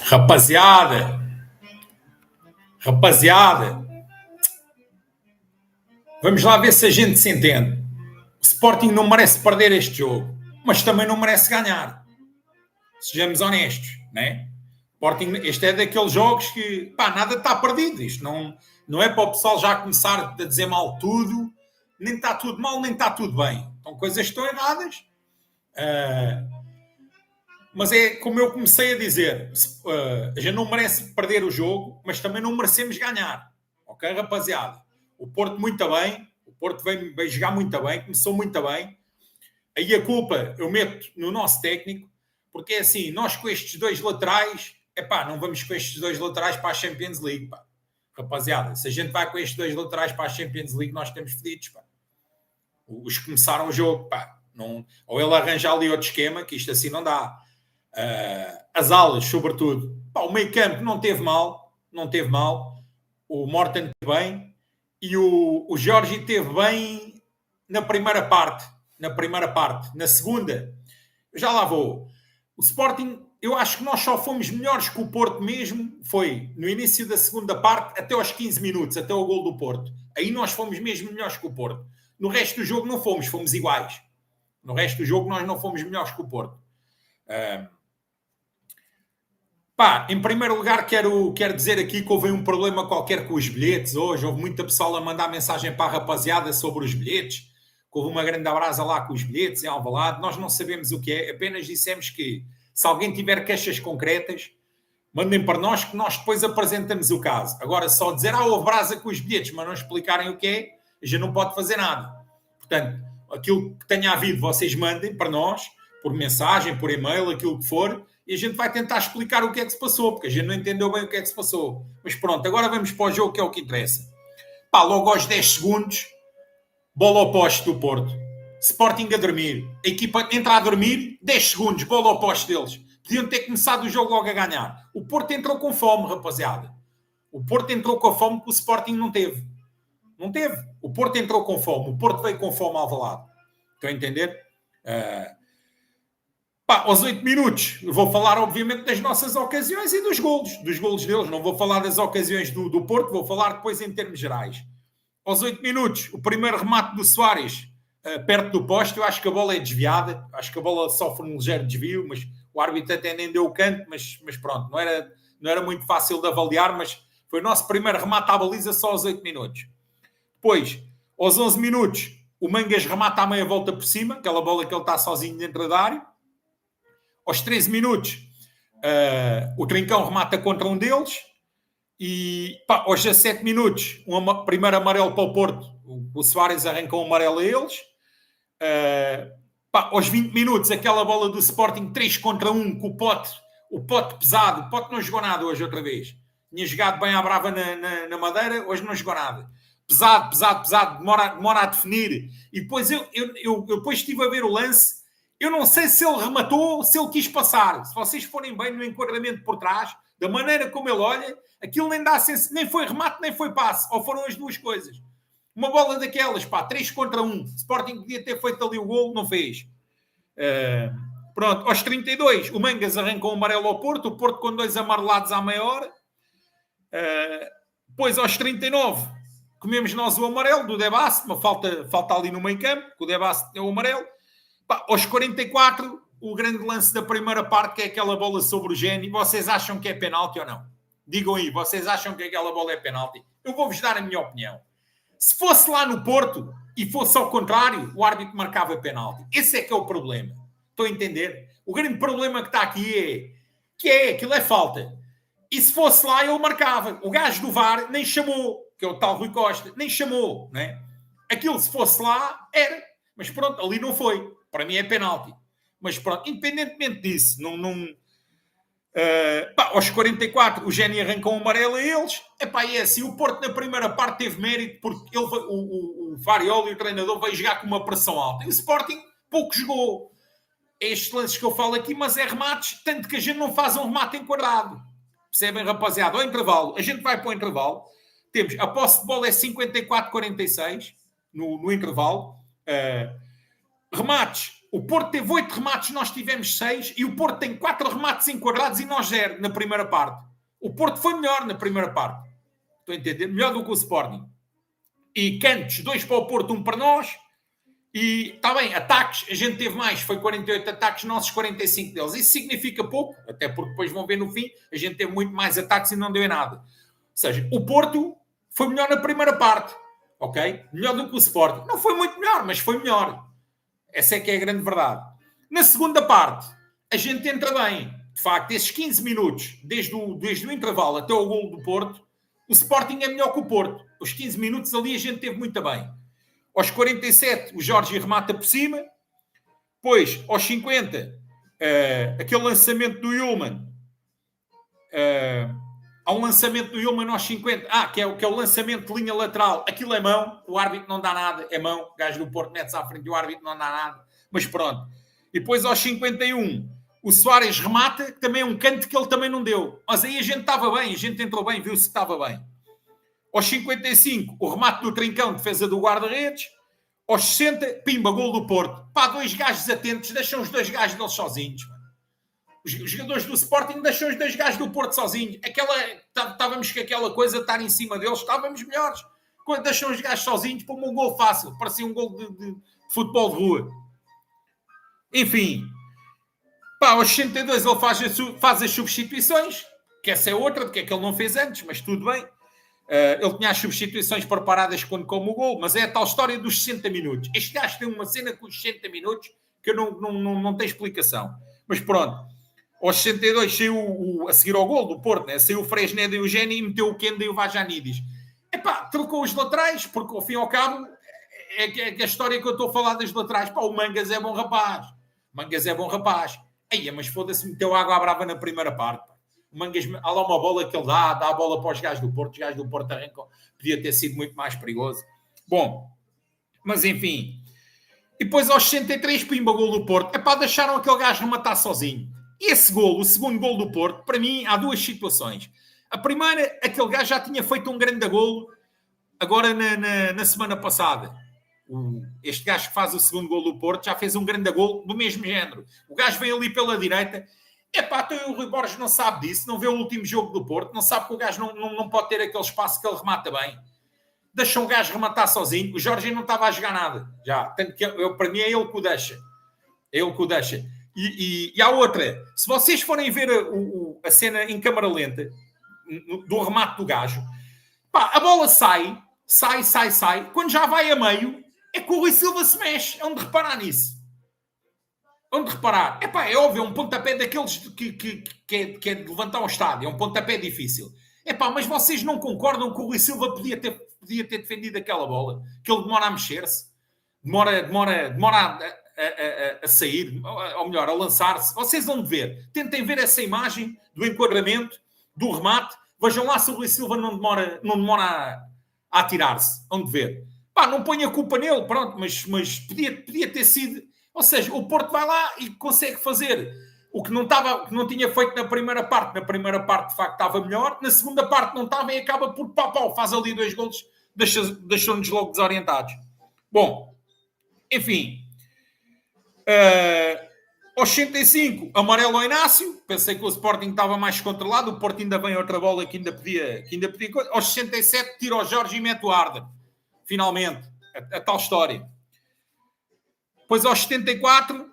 Rapaziada, vamos lá ver se a gente se entende. O Sporting não merece perder este jogo, mas também não merece ganhar. Sejamos honestos, né? Sporting, este é daqueles jogos que, nada está perdido. Isto não é para o pessoal já começar a dizer mal tudo. Nem está tudo mal, nem está tudo bem. Então, coisas estão erradas. Mas é como eu comecei a dizer, a gente não merece perder o jogo, mas também não merecemos ganhar. Ok, rapaziada? O Porto muito bem, o Porto veio jogar muito bem, começou muito bem. Aí a culpa eu meto no nosso técnico, porque é assim, nós com estes dois laterais, não vamos com estes dois laterais para a Champions League, pá. Rapaziada, se a gente vai com estes dois laterais para a Champions League, nós estamos fedidos, pá. Os que começaram o jogo, pá. Não, ou ele arranja ali outro esquema, que isto assim não dá. As alas, sobretudo. O meio campo não teve mal. O Morten teve bem. E o Jorge teve bem na primeira parte. Na segunda, já lá vou. O Sporting, eu acho que nós só fomos melhores que o Porto mesmo. Foi no início da segunda parte, até aos 15 minutos, até o gol do Porto. Aí nós fomos mesmo melhores que o Porto. No resto do jogo não fomos iguais. No resto do jogo nós não fomos melhores que o Porto. Em primeiro lugar, quero dizer aqui que houve um problema qualquer com os bilhetes hoje. Houve muita pessoa a mandar mensagem para a rapaziada sobre os bilhetes. Que houve uma grande abrasa lá com os bilhetes em Alvalade. Nós não sabemos o que é. Apenas dissemos que, se alguém tiver queixas concretas, mandem para nós que nós depois apresentamos o caso. Agora, só dizer, houve brasa com os bilhetes, mas não explicarem o que é, a gente não pode fazer nada. Portanto, aquilo que tenha havido, vocês mandem para nós, por mensagem, por e-mail, aquilo que for, e a gente vai tentar explicar o que é que se passou, porque a gente não entendeu bem o que é que se passou. Mas pronto, agora vamos para o jogo, que é o que interessa. Logo aos 10 segundos, bola ao poste do Porto. Sporting a dormir. A equipa entra a dormir, 10 segundos, bola ao poste deles. Podiam ter começado o jogo logo a ganhar. O Porto entrou com fome, rapaziada. O Porto entrou com a fome que o Sporting não teve. Não teve. O Porto entrou com fome. O Porto veio com fome ao Alvalade. Estão a entender? Aos 8 minutos, vou falar, obviamente, das nossas ocasiões e dos golos deles. Não vou falar das ocasiões do Porto, vou falar depois em termos gerais. Aos 8 minutos, o primeiro remate do Soares, perto do poste. Eu acho que a bola é desviada. Acho que a bola sofre um ligeiro desvio, mas o árbitro até nem deu o canto. Mas pronto, não era muito fácil de avaliar, mas foi o nosso primeiro remate à baliza só aos 8 minutos. Depois, aos 11 minutos, o Mangas remata à meia volta por cima, aquela bola que ele está sozinho dentro da área. Aos 13 minutos, o Trincão remata contra um deles. E aos 17 minutos, primeiro amarelo para o Porto. O Soares arrancou um amarelo a eles. Aos 20 minutos, aquela bola do Sporting 3 contra 1, com o Pote pesado. O Pote não jogou nada hoje outra vez. Tinha jogado bem à brava na Madeira, hoje não jogou nada. Pesado, demora a definir. E depois eu depois estive a ver o lance. Eu não sei se ele rematou, se ele quis passar. Se vocês forem bem no enquadramento por trás, da maneira como ele olha, aquilo nem foi remate, nem foi passe. Ou foram as duas coisas. Uma bola daquelas, 3 contra 1. Sporting podia ter feito ali o gol, não fez. Pronto, aos 32, o Mangas arrancou um amarelo ao Porto. O Porto com 2 amarelados à meia hora. Depois, aos 39, comemos nós o amarelo do Debasse. Uma falta ali no meio campo, que o Debasse deu o amarelo. Aos 44, o grande lance da primeira parte, que é aquela bola sobre o Geni. Vocês acham que é penalti ou não? Digam aí, vocês acham que aquela bola é penalti? Eu vou-vos dar a minha opinião. Se fosse lá no Porto e fosse ao contrário, o árbitro marcava penalti. Esse é que é o problema. Estão a entender? O grande problema que está aqui aquilo é falta. E se fosse lá, ele marcava. O gajo do VAR nem chamou, que é o tal Rui Costa, nem chamou, né? Aquilo, se fosse lá, era. Mas pronto, ali não foi. Para mim é penalti. Mas pronto, independentemente disso, aos 44, o Geni arrancou um amarelo a eles. E é assim, o Porto na primeira parte teve mérito, porque o Farioli, o treinador, veio jogar com uma pressão alta. E o Sporting pouco jogou. É estes lances que eu falo aqui, mas é remates, tanto que a gente não faz um remate enquadrado. Percebem, rapaziada? Ao intervalo, a gente vai para o intervalo. Temos, a posse de bola é 54-46 no intervalo. Remates, O Porto teve 8 remates, nós tivemos 6, e o Porto tem 4 remates enquadrados e nós 0 na primeira parte. O Porto foi melhor na primeira parte. Estou a entender? Melhor do que o Sporting. E cantos, 2 para o Porto, 1 para nós. E está bem, ataques, a gente teve mais, foi 48 ataques, nossos 45 deles. Isso significa pouco, até porque depois vão ver no fim, a gente teve muito mais ataques e não deu em nada. Ou seja, o Porto foi melhor na primeira parte, ok? Melhor do que o Sporting. Não foi muito melhor, mas foi melhor. Essa é que é a grande verdade. Na segunda parte, a gente entra bem. De facto, esses 15 minutos, desde o intervalo até o golo do Porto, o Sporting é melhor que o Porto. Os 15 minutos ali a gente teve muito bem. Aos 47, o Jorge remata por cima. Depois, aos 50, aquele lançamento do Yulman. Há um lançamento do Yulman aos 50. Que é o lançamento de linha lateral. Aquilo é mão. O árbitro não dá nada. É mão. O gajo do Porto mete-se à frente e o árbitro não dá nada. Mas pronto. E depois, aos 51, o Soares remata, que também é um canto que ele também não deu. Mas aí a gente estava bem. A gente entrou bem. Viu-se que estava bem. Aos 55, o remate do Trincão, defesa do guarda-redes. Aos 60, pimba, gol do Porto. Pá, 2 gajos atentos, deixam os 2 gajos deles sozinhos. Mano. Os jogadores do Sporting deixam os 2 gajos do Porto sozinhos. Estávamos com aquela coisa de estar em cima deles, estávamos melhores. Quando deixam os gajos sozinhos, põe um gol fácil. Parecia um gol de futebol de rua. Enfim. Pá, aos 62 ele faz as substituições, que essa é outra, que é que ele não fez antes, mas tudo bem. Ele tinha as substituições preparadas quando come o gol, mas é a tal história dos 60 minutos. Este gajo tem uma cena com os 60 minutos que eu não tenho explicação. Mas pronto, aos 62 saiu a seguir ao gol do Porto, né? Saiu o Fresneda e o Geni e meteu o Kenda e o Vajanidis. Epá, trocou os laterais, porque ao fim e ao cabo é a história que eu estou a falar das laterais. Pá, o Mangas é bom rapaz. Aí, mas foda-se, meteu água à brava na primeira parte. Pá. O Mangas, há lá uma bola que ele dá a bola para os gajos do Porto. Os gajos do Porto arrancam. Podia ter sido muito mais perigoso. Bom, mas enfim. E depois aos 63, pimba, gol do Porto. É para deixaram aquele gajo rematar sozinho. E esse gol, o segundo gol do Porto, para mim, há 2 situações. A primeira, aquele gajo já tinha feito um grande golo agora na semana passada. Este gajo que faz o segundo gol do Porto já fez um grande golo do mesmo género. O gajo vem ali pela direita. Então o Rui Borges não sabe disso, não vê o último jogo do Porto, não sabe que o gajo não pode ter aquele espaço que ele remata bem. Deixa o gajo rematar sozinho. O Jorge não estava a jogar nada. Já. Tanto que para mim é ele que o deixa. É ele que o deixa. E há outra. Se vocês forem ver a cena em câmara lenta do remate do gajo, pá, a bola sai. Quando já vai a meio, é que o Rui Silva se mexe. É onde reparar nisso. Onde reparar? É óbvio, é um pontapé daqueles que é de levantar um estádio. É um pontapé difícil. Mas vocês não concordam que o Rui Silva podia ter defendido aquela bola? Que ele demora a mexer-se? Demora a sair? Ou melhor, a lançar-se? Vocês vão ver. Tentem ver essa imagem do enquadramento, do remate. Vejam lá se o Rui Silva não demora a atirar-se. Vão ver. Não ponho a culpa nele, pronto, mas podia ter sido... Ou seja, o Porto vai lá e consegue fazer o que não tinha feito na primeira parte. Na primeira parte, de facto, estava melhor. Na segunda parte não estava e acaba por pau. Faz ali 2 golos, deixou-nos logo desorientados. Bom, enfim. Aos 65, amarelo ao Inácio. Pensei que o Sporting estava mais controlado. O Porto ainda vem outra bola que ainda podia... Aos 67, tira o Jorge e mete o Arda. Finalmente. A tal história. Depois aos 74,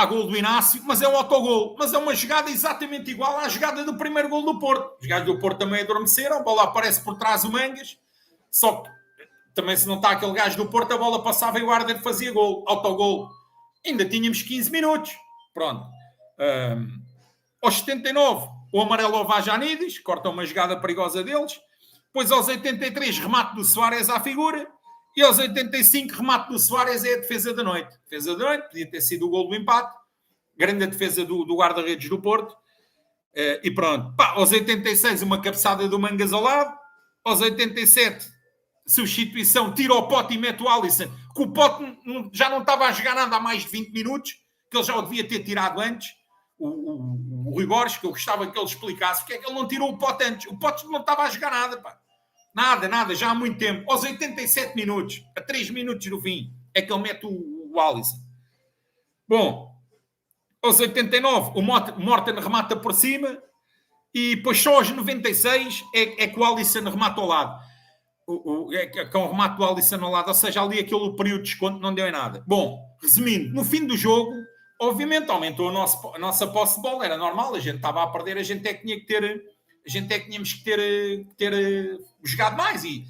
gol do Inácio, mas é um autogol. Mas é uma jogada exatamente igual à jogada do primeiro gol do Porto. Os gajos do Porto também adormeceram, a bola aparece por trás do Mangas, só que também se não está aquele gajo do Porto, a bola passava e o Arder fazia gol, autogol. Ainda tínhamos 15 minutos. Pronto. Aos 79, o amarelo ao Vajanidis, corta uma jogada perigosa deles. Depois aos 83, remate do Soares à figura. E aos 85, remate do Soares é a defesa da noite. Defesa da noite, podia ter sido o gol do empate. Grande defesa do guarda-redes do Porto. E pronto. Aos 86, uma cabeçada do Mangas ao lado. Aos 87, substituição, tira o Pote e mete o Alisson. Que o Pote já não estava a jogar nada há mais de 20 minutos. Que ele já o devia ter tirado antes. O Rui Borges, que eu gostava que ele explicasse porque é que ele não tirou o Pote antes. O Pote não estava a jogar nada, pá. Nada, já há muito tempo. Aos 87 minutos, a 3 minutos do fim, é que ele mete o Alisson. Bom, aos 89, o Morten remata por cima e depois só aos 96 é que o Alisson remata ao lado. É um remate do Alisson ao lado, ou seja, ali aquele período de desconto não deu em nada. Bom, resumindo, no fim do jogo, obviamente aumentou a nossa posse de bola, era normal, a gente estava a perder, a gente é que tínhamos que ter jogado mais e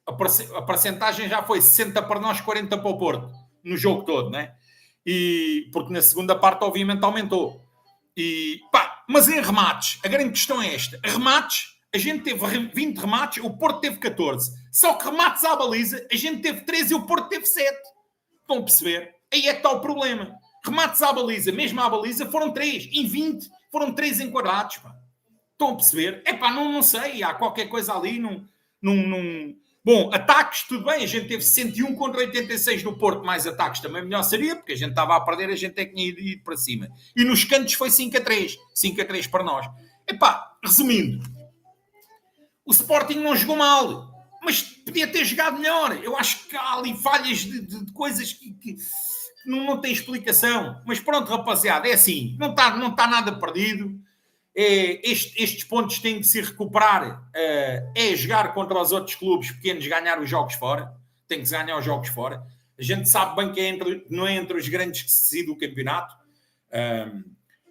a percentagem já foi 60 para nós, 40 para o Porto, no jogo todo, né? E, porque na segunda parte, obviamente, aumentou. Mas em remates, a grande questão é esta. Remates, a gente teve 20 remates, o Porto teve 14. Só que remates à baliza, a gente teve 13 e o Porto teve 7. Estão a perceber? Aí é que está o problema. Remates à baliza, mesmo à baliza, foram 3. Em 20, foram 3 enquadrados. Pá. Estão a perceber? Não sei. Há qualquer coisa ali. Bom, ataques, tudo bem. A gente teve 101 contra 86 no Porto. Mais ataques também melhor seria, porque a gente estava a perder, a gente é que tinha ido para cima. E nos cantos foi 5-3. 5-3 para nós. Resumindo. O Sporting não jogou mal. Mas podia ter jogado melhor. Eu acho que há ali falhas de coisas que não tem explicação. Mas pronto, rapaziada. É assim. Não está nada perdido. Estes pontos têm que se recuperar, é jogar contra os outros clubes pequenos, ganhar os jogos fora. Tem que se ganhar os jogos fora. A gente sabe bem que não é entre os grandes que se decide o campeonato.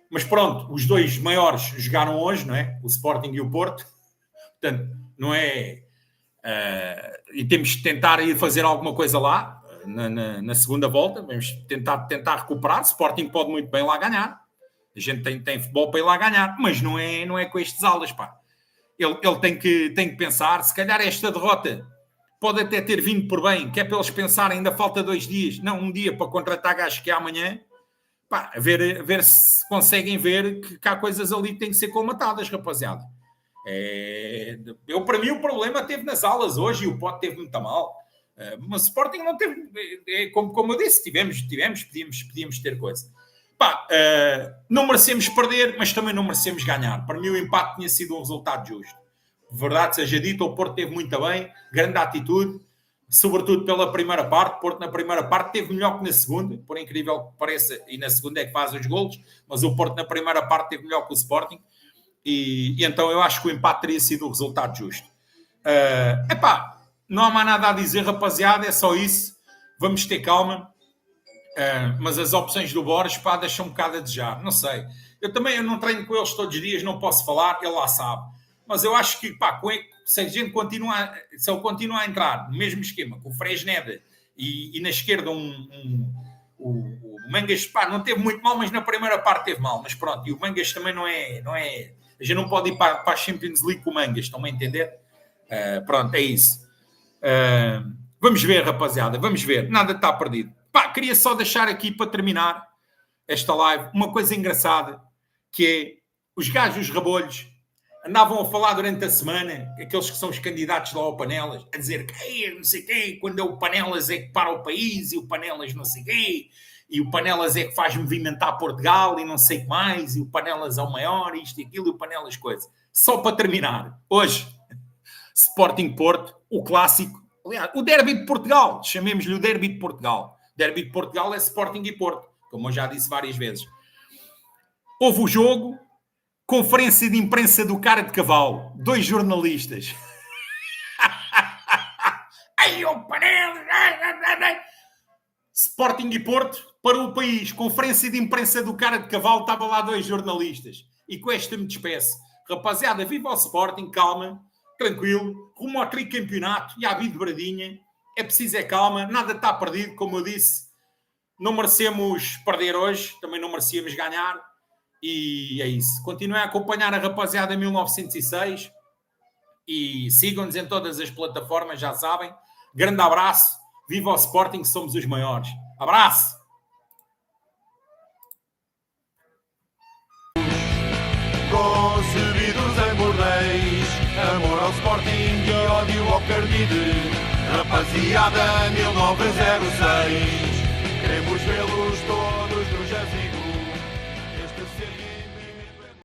Mas pronto, os dois maiores jogaram hoje, não é? O Sporting e o Porto. Portanto, não é... e temos que tentar ir fazer alguma coisa lá, na segunda volta. Vamos tentar recuperar. O Sporting pode muito bem lá ganhar. A gente tem futebol para ir lá ganhar, mas não é com estes aulas, pá. Ele tem que pensar, se calhar esta derrota pode até ter vindo por bem, que é para eles pensarem, ainda falta 2 dias, não, um dia para contratar, acho que é amanhã, pá, ver se conseguem ver que há coisas ali que têm que ser colmatadas, rapaziada. Para mim o problema teve nas aulas hoje e o Pote teve muito mal. Mas o Sporting não teve, como eu disse, podíamos ter coisa. Não merecemos perder, mas também não merecemos ganhar. Para mim o empate tinha sido um resultado justo. Verdade seja dita, o Porto teve muito bem, grande atitude, sobretudo pela primeira parte. O Porto na primeira parte teve melhor que na segunda, por incrível que pareça, e na segunda é que faz os golos, mas o Porto na primeira parte teve melhor que o Sporting, e então eu acho que o empate teria sido o resultado justo. Não há mais nada a dizer, rapaziada, é só isso. Vamos ter calma. Mas as opções do Borges, deixam um bocado a desejar. Não sei. Eu não treino com eles todos os dias, não posso falar, ele lá sabe. Mas eu acho que, se a gente se ele continua a entrar no mesmo esquema, com o Fresneda e na esquerda o Mangas, não teve muito mal, mas na primeira parte teve mal. Mas pronto, e o Mangas também não é... A gente não pode ir para a Champions League com o Mangas, estão a entender? Pronto, é isso. Vamos ver, rapaziada, vamos ver. Nada está perdido. Queria só deixar aqui para terminar esta live uma coisa engraçada, que é os gajos rabolhos andavam a falar durante a semana, aqueles que são os candidatos lá ao Panelas, a dizer que não sei quê, quando é o Panelas é que para o país e o Panelas não sei quê, e o Panelas é que faz movimentar Portugal e não sei o que mais, e o Panelas é o maior, isto e aquilo, e o Panelas coisa. Só para terminar, hoje, Sporting Porto, o clássico, aliás, o derby de Portugal, chamemos-lhe o derby de Portugal. Derby de Portugal é Sporting e Porto, como eu já disse várias vezes. Houve o jogo, conferência de imprensa do cara de cavalo, 2 jornalistas. Ai, o Panela! Sporting e Porto para o país, conferência de imprensa do cara de cavalo, estava lá 2 jornalistas. E com esta me despeço. Rapaziada, viva o Sporting, calma, tranquilo, rumo ao tricampeonato e à vida bradinha. É preciso calma, nada está perdido, como eu disse. Não merecemos perder hoje, também não merecíamos ganhar. E é isso. Continuem a acompanhar a rapaziada 1906 e sigam-nos em todas as plataformas, já sabem. Grande abraço, viva o Sporting, somos os maiores. Abraço! Concebidos em bordéis, amor ao Sporting e ódio ao Cardide. Rapaziada 1906, queremos vê-los todos.